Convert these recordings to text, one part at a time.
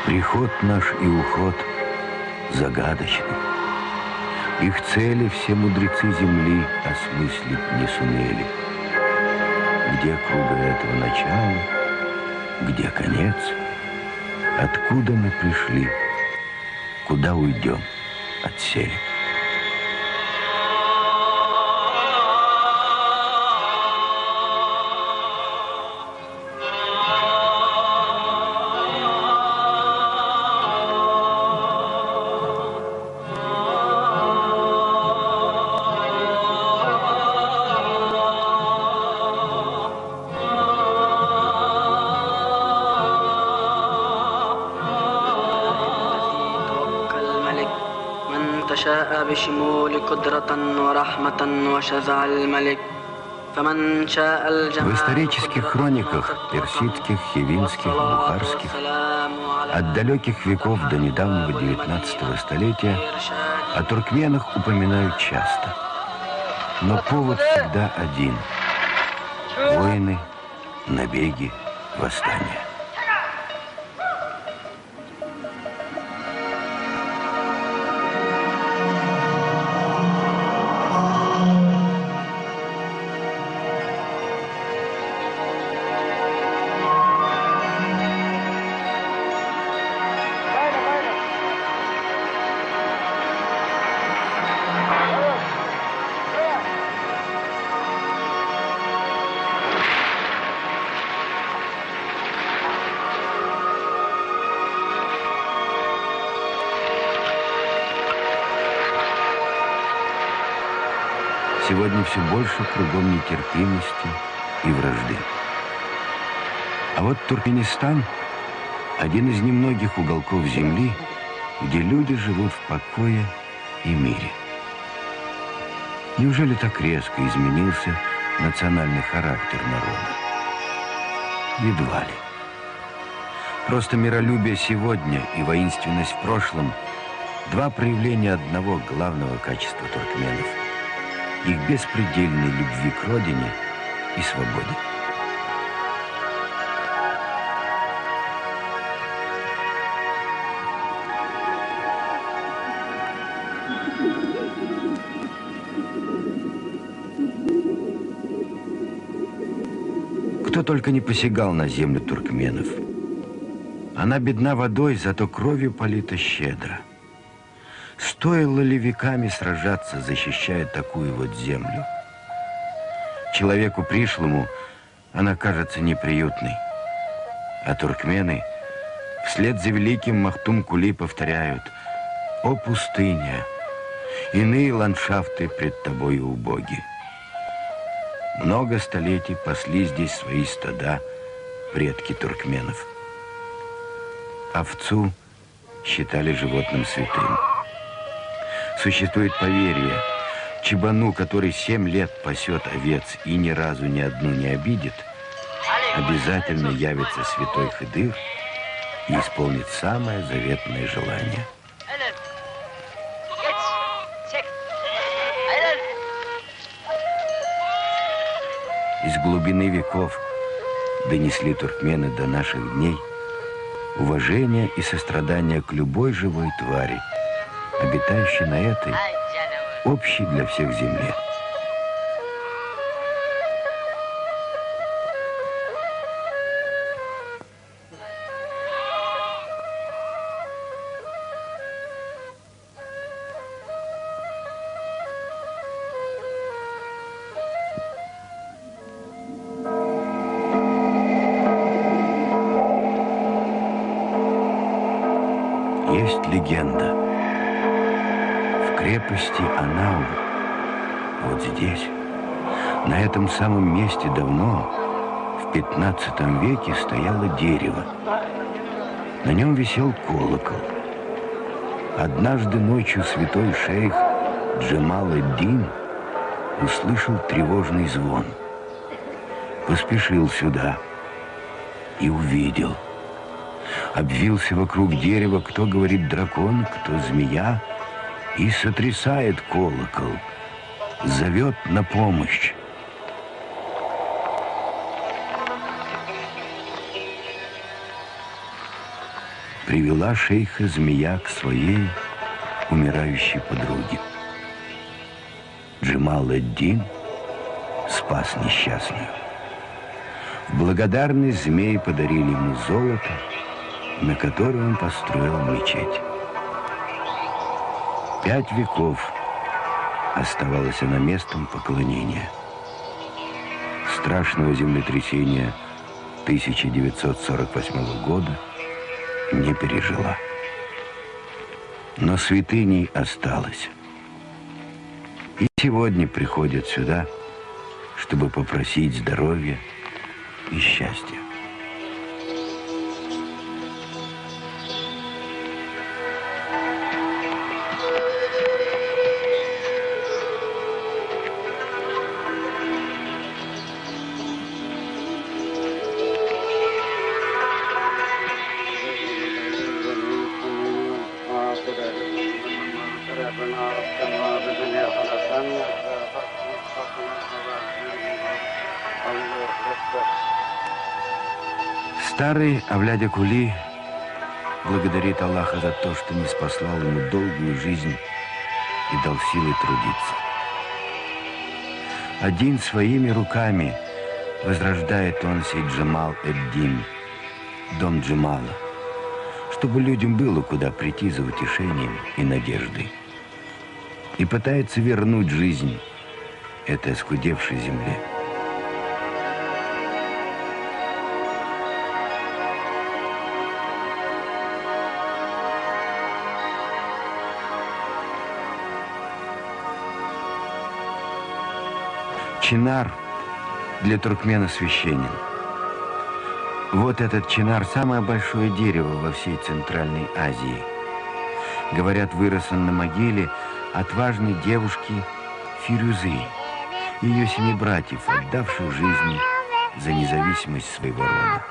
Приход наш и уход загадочны. Их цели все мудрецы земли осмыслить не сумели. Где круга этого начала, где конец, откуда мы пришли, куда уйдем отселе. В исторических хрониках персидских, хивинских, бухарских от далеких веков до недавнего 19 столетия о туркменах упоминают часто. Но повод всегда один – войны, набеги, восстания. Сегодня все больше кругом нетерпимости и вражды. А вот Туркменистан – один из немногих уголков земли, где люди живут в покое и мире. Неужели так резко изменился национальный характер народа? Едва ли. Просто миролюбие сегодня и воинственность в прошлом – два проявления одного главного качества туркменов – их беспредельной любви к родине и свободе. Кто только не посягал на землю туркменов. Она бедна водой, зато кровью полита щедро. Стоило ли веками сражаться, защищая такую вот землю? Человеку пришлому она кажется неприютной. А туркмены вслед за великим Махтум-Кули повторяют: «О пустыня, иные ландшафты пред тобою убоги». Много столетий пасли здесь свои стада предки туркменов. Овцу считали животным святым. Существует поверье, чебану, который 7 лет пасет овец и ни разу ни одну не обидит, обязательно явится святой Хыдыр и исполнит самое заветное желание. Из глубины веков донесли туркмены до наших дней уважение и сострадание к любой живой твари, обитающей на этой, общей для всех земле. Есть легенда. В крепости Анау, вот здесь, на этом самом месте давно, в 15 веке, стояло дерево. На нем висел колокол. Однажды ночью святой шейх Джемал-ад-Дин услышал тревожный звон. Поспешил сюда и увидел. Обвился вокруг дерева, кто говорит дракон, кто змея, и сотрясает колокол, зовет на помощь. привела шейха Змея к своей умирающей подруге. Джамал-ад-Дин спас несчастную. В благодарность Змей подарили ему золото, на которое он построил мечеть. 5 веков оставалась она местом поклонения. Страшного землетрясения 1948 года не пережила. Но святыней осталась. И сегодня приходят сюда, чтобы попросить здоровья и счастья. Старый Авлядя Кули благодарит Аллаха за то, что не спаслал ему долгую жизнь и дал силы трудиться. Один своими руками возрождает он сей Джамал-ад-Дин, дом Джамала, чтобы людям было куда прийти за утешением и надеждой. И пытается вернуть жизнь этой оскудевшей земле. Чинар для туркмена священен. Вот этот чинар – самое большое дерево во всей Центральной Азии. Говорят, вырос он на могиле отважной девушки Фирюзы, ее 7 братьев, отдавших жизни за независимость своего рода.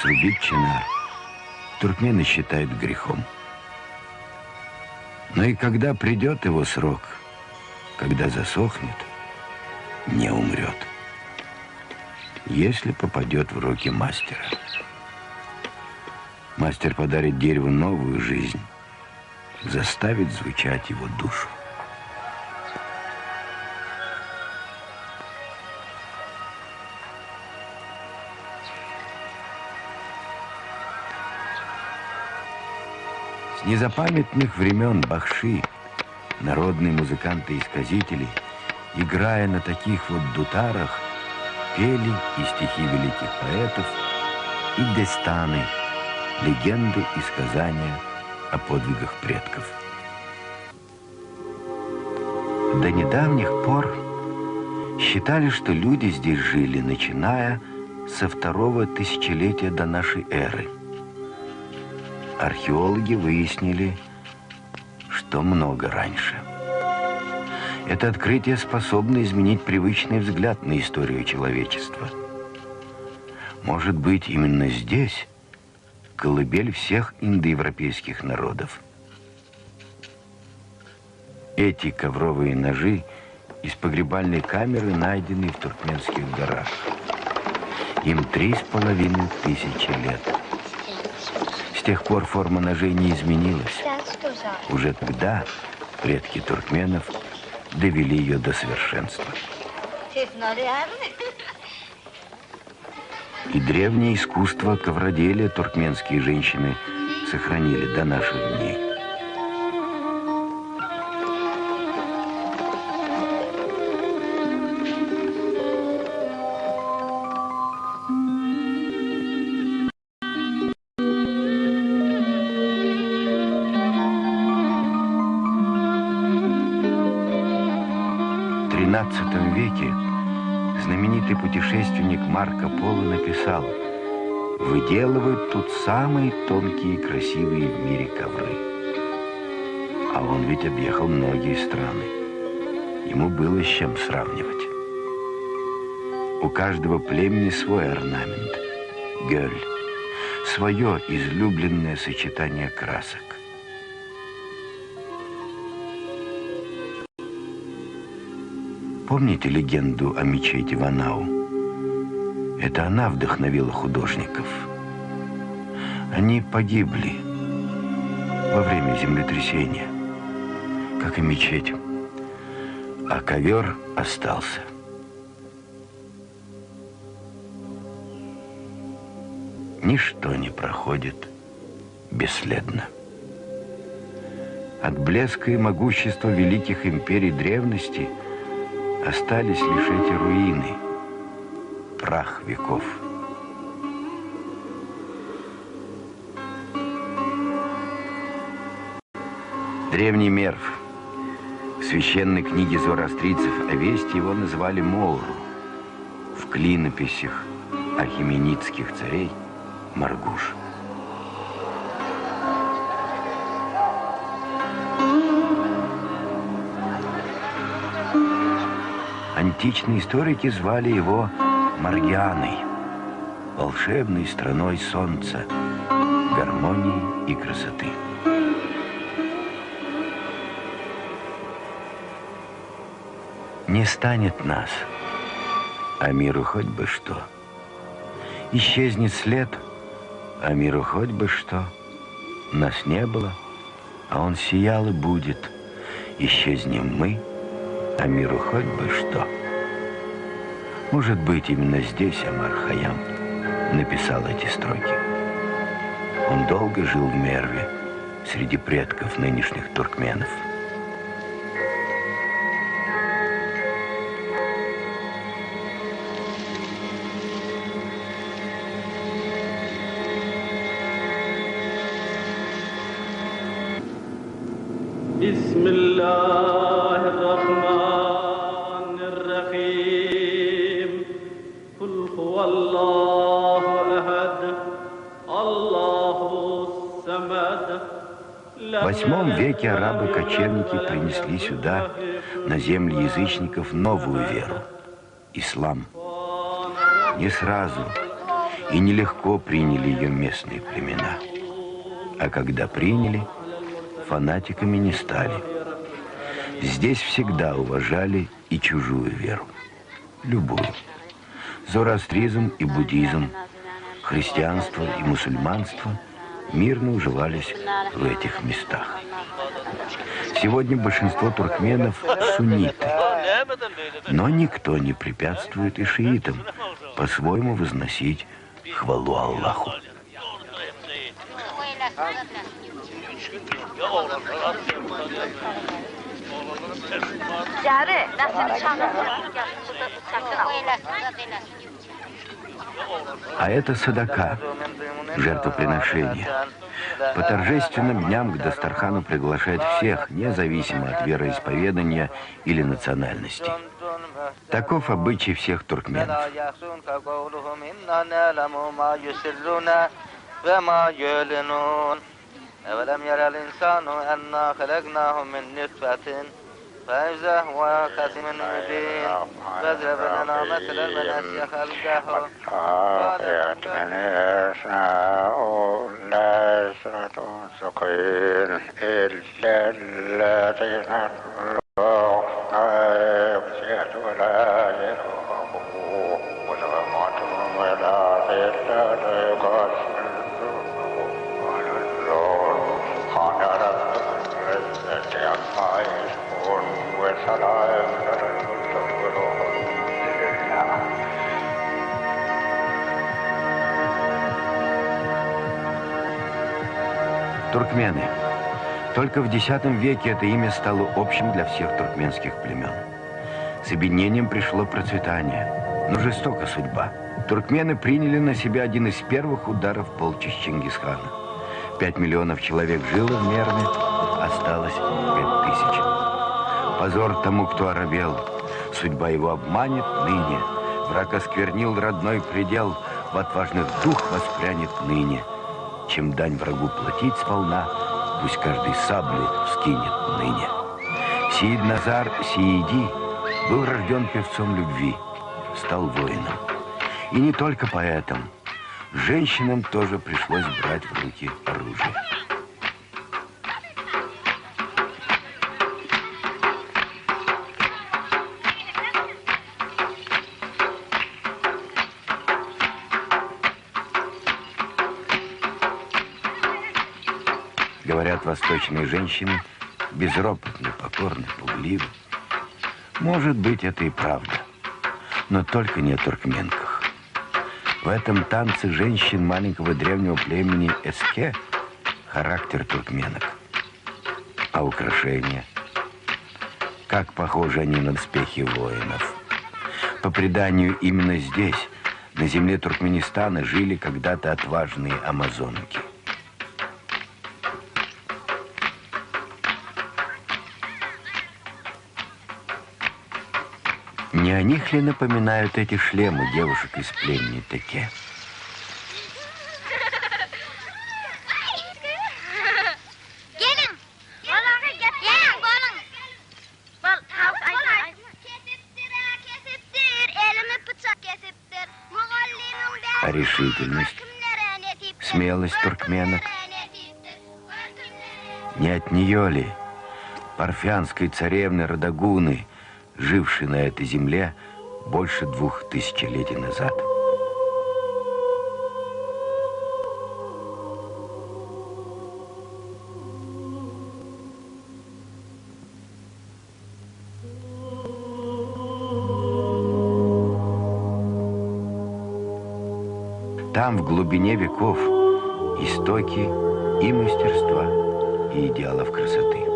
Срубить чинар туркмены считают грехом. Но и когда придет его срок, когда засохнет, не умрет, если попадет в руки мастера. Мастер подарит дереву новую жизнь, заставит звучать его душу. С незапамятных времен бахши, народные музыканты-исказители, играя на таких вот дутарах, пели и стихи великих поэтов, и дестаны, легенды и сказания о подвигах предков. До недавних пор считали, что люди здесь жили, начиная со 2-го тысячелетия до нашей эры. Археологи выяснили, что много раньше. Это открытие способно изменить привычный взгляд на историю человечества. Может быть, именно здесь колыбель всех индоевропейских народов. Эти ковровые ножи из погребальной камеры найдены в Туркменских горах. Им 3500 лет. С тех пор форма ножей не изменилась. Уже тогда предки туркменов довели ее до совершенства. И древнее искусство ковроделия туркменские женщины сохранили до наших дней. В XIII веке знаменитый путешественник Марко Поло написал: «Выделывают тут самые тонкие и красивые в мире ковры». А он ведь объехал многие страны. Ему было с чем сравнивать. У каждого племени свой орнамент, гёль, свое излюбленное сочетание красок. Помните легенду о мечети Ванау? Это она вдохновила художников. Они погибли во время землетрясения, как и мечеть, а ковер остался. Ничто не проходит бесследно. От блеска и могущества великих империй древности остались лишь эти руины, прах веков. Древний Мерв. В священной книге зороастрийцев Авесте его называли Моуру. В клинописях ахеменидских царей Маргуш. Античные историки звали его Маргианой, волшебной страной солнца, гармонии и красоты. Не станет нас, а миру хоть бы что. Исчезнет след, а миру хоть бы что. Нас не было, а он сиял и будет. Исчезнем мы, а миру хоть бы что. Может быть, именно здесь Омар Хайям написал эти строки. Он долго жил в Мерве, среди предков нынешних туркменов. В VIII веке арабы-кочевники принесли сюда, на земли язычников, новую веру – ислам. Не сразу и нелегко приняли ее местные племена. А когда приняли, фанатиками не стали. Здесь всегда уважали и чужую веру, любую. Зороастризм и буддизм, христианство и мусульманство мирно уживались в этих местах. Сегодня большинство туркменов сунниты, но никто не препятствует и шиитам по-своему возносить хвалу Аллаху. А это садака, жертвоприношение. По торжественным дням к Дастархану приглашают всех, независимо от вероисповедания или национальности. Таков обычай всех туркменов. فإذا هو خاتم المبين فاضرب لنا مثلا من أسيا خلقه ليس تنسقين إلا الذين يبسط ولا يرغبوا ولا معتم ولا إلا لقصر Туркмены. Только в X веке это имя стало общим для всех туркменских племен. С объединением пришло процветание, но жестока судьба. Туркмены приняли на себя один из первых ударов полчищ Чингисхана. 5 миллионов человек жило в Мерве, осталось 5000. Позор тому, кто оробел. Судьба его обманет ныне. Враг осквернил родной предел, в отважных дух воспрянет ныне. Чем дань врагу платить сполна, пусть каждый саблю скинет ныне. Сиид Назар Сииди был рожден певцом любви, стал воином. И не только поэтом. Женщинам тоже пришлось брать в руки оружие. говорят, восточные женщины безропотны, покорны, пугливы. Может быть, это и правда, но только не о туркменках. В этом танце женщин маленького древнего племени Эске характер туркменок. А украшения? Как похожи они на доспехи воинов. По преданию, именно здесь, на земле Туркменистана, жили когда-то отважные амазонки. Не о них ли напоминают эти шлемы девушек из племени Теке? А решительность, смелость туркменок? Не от нее ли, парфянской царевны Радагуны, жившей на этой земле больше 2000 лет назад? Там, в глубине веков, истоки и мастерства, и идеалов красоты.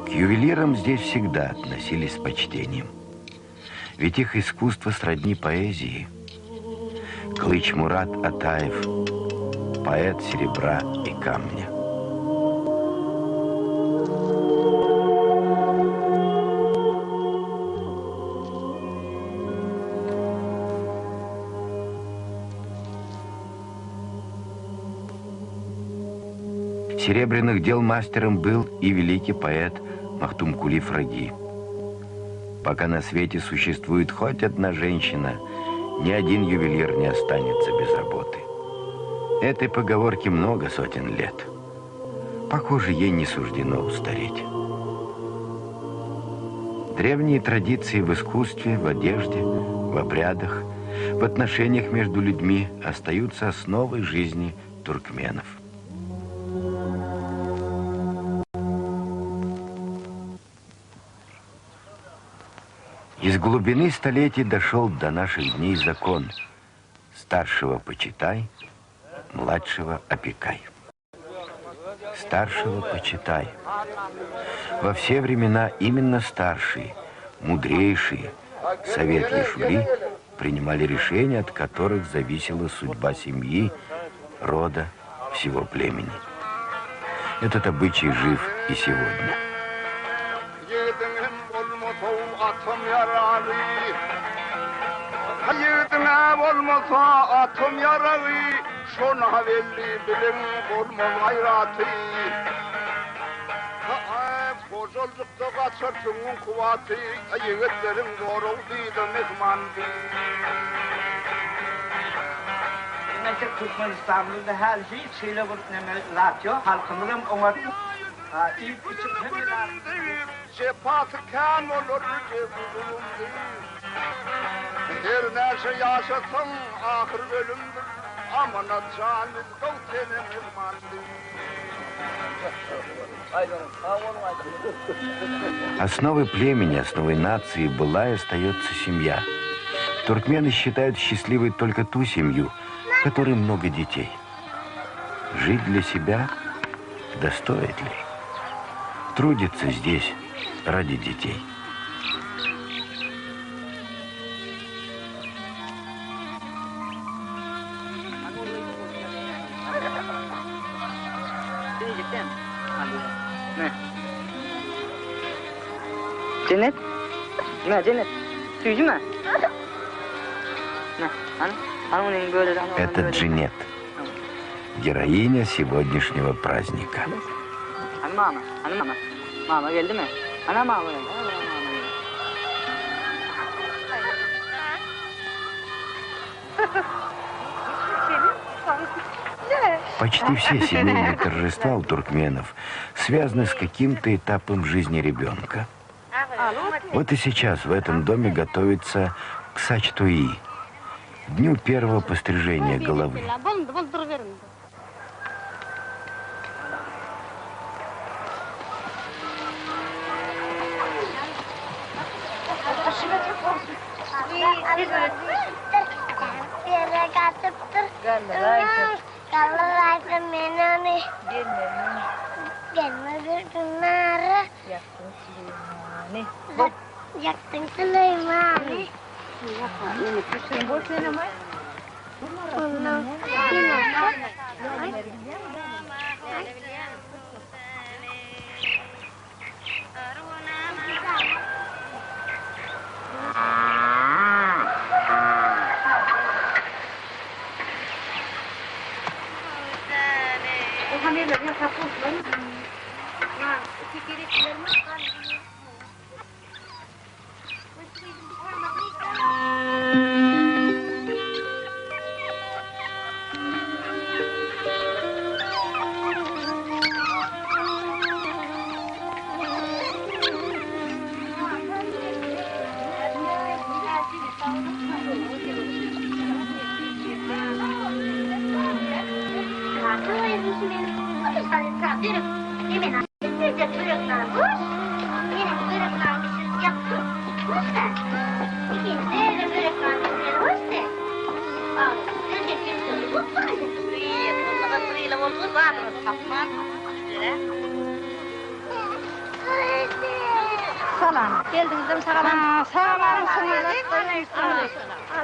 К ювелирам здесь всегда относились с почтением. Ведь их искусство сродни поэзии. Клыч Мурат Атаев, поэт серебра и камня. Серебряных дел мастером был и великий поэт Махтумкули Фраги. Пока на свете существует хоть одна женщина, ни один ювелир не останется без работы. Этой поговорке много сотен лет. Похоже, ей не суждено устареть. Древние традиции в искусстве, в одежде, в обрядах, в отношениях между людьми остаются основой жизни туркменов. Из глубины столетий дошел до наших дней закон: старшего почитай, младшего опекай. Старшего почитай. Во все времена именно старшие, мудрейшие, совет Ешури, принимали решения, от которых зависела судьба семьи, рода, всего племени. Этот обычай жив и сегодня. Türkmenistan'da her şey şeyle latıyor. Halkımızın ona ilk küçük Şefatken olur cebulumdur. Her nerede yaşasın ahır ölümdür. Amanat canım kavtenem irmandır. Основой племени, основой нации была и остается семья. Туркмены считают счастливой только ту семью, в которой много детей. Жить для себя да стоит ли? Трудиться здесь ради детей. Cennet? Ne Cennet? Suyucu mu? Это Джинет, героиня сегодняшнего праздника. Mama geldi mi? Почти все семейные торжества у туркменов связаны с каким-то этапом жизни ребенка. Вот и сейчас в этом доме готовится к Сачтуи, дню первого пострижения головы. Salam. Geldiniz salam. Salam aleyküm. Salam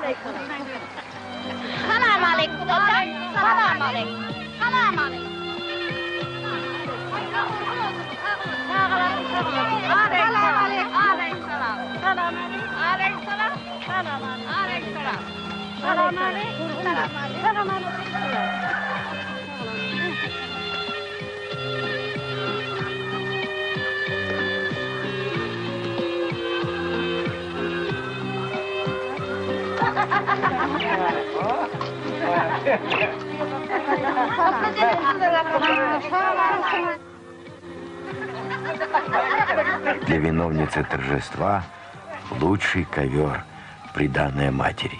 aleyküm. Salam aleyküm. Salam aleyküm. Для виновницы торжества лучший ковер, приданное матери.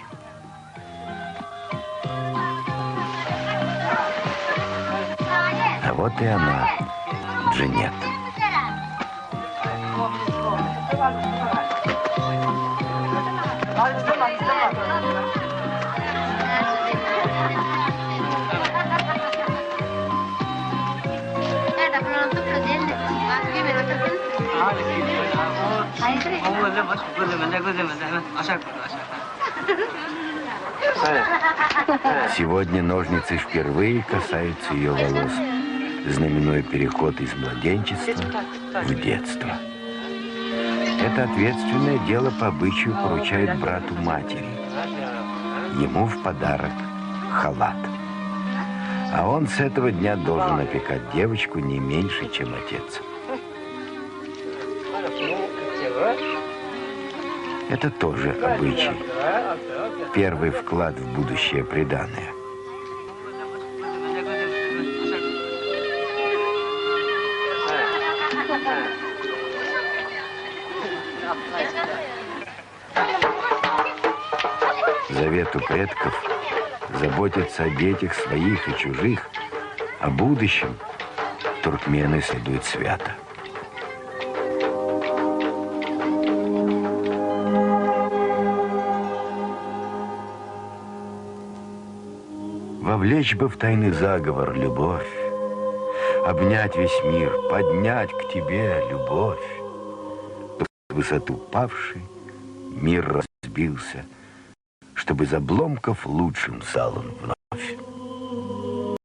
А вот и она, Джанет. Сегодня ножницы впервые касаются ее волос, знаменуя переход из младенчества в детство. Это ответственное дело по обычаю поручают брату матери. Ему в подарок халат. А он с этого дня должен опекать девочку не меньше, чем отец. Это тоже обычай. Первый вклад в будущее приданое. Завету предков заботятся о детях своих и чужих, о будущем туркмены следуют свято. Вовлечь бы в тайный заговор любовь, обнять весь мир, поднять к тебе любовь. В высоту павший мир разбился, чтобы из обломков лучшим стал он вновь.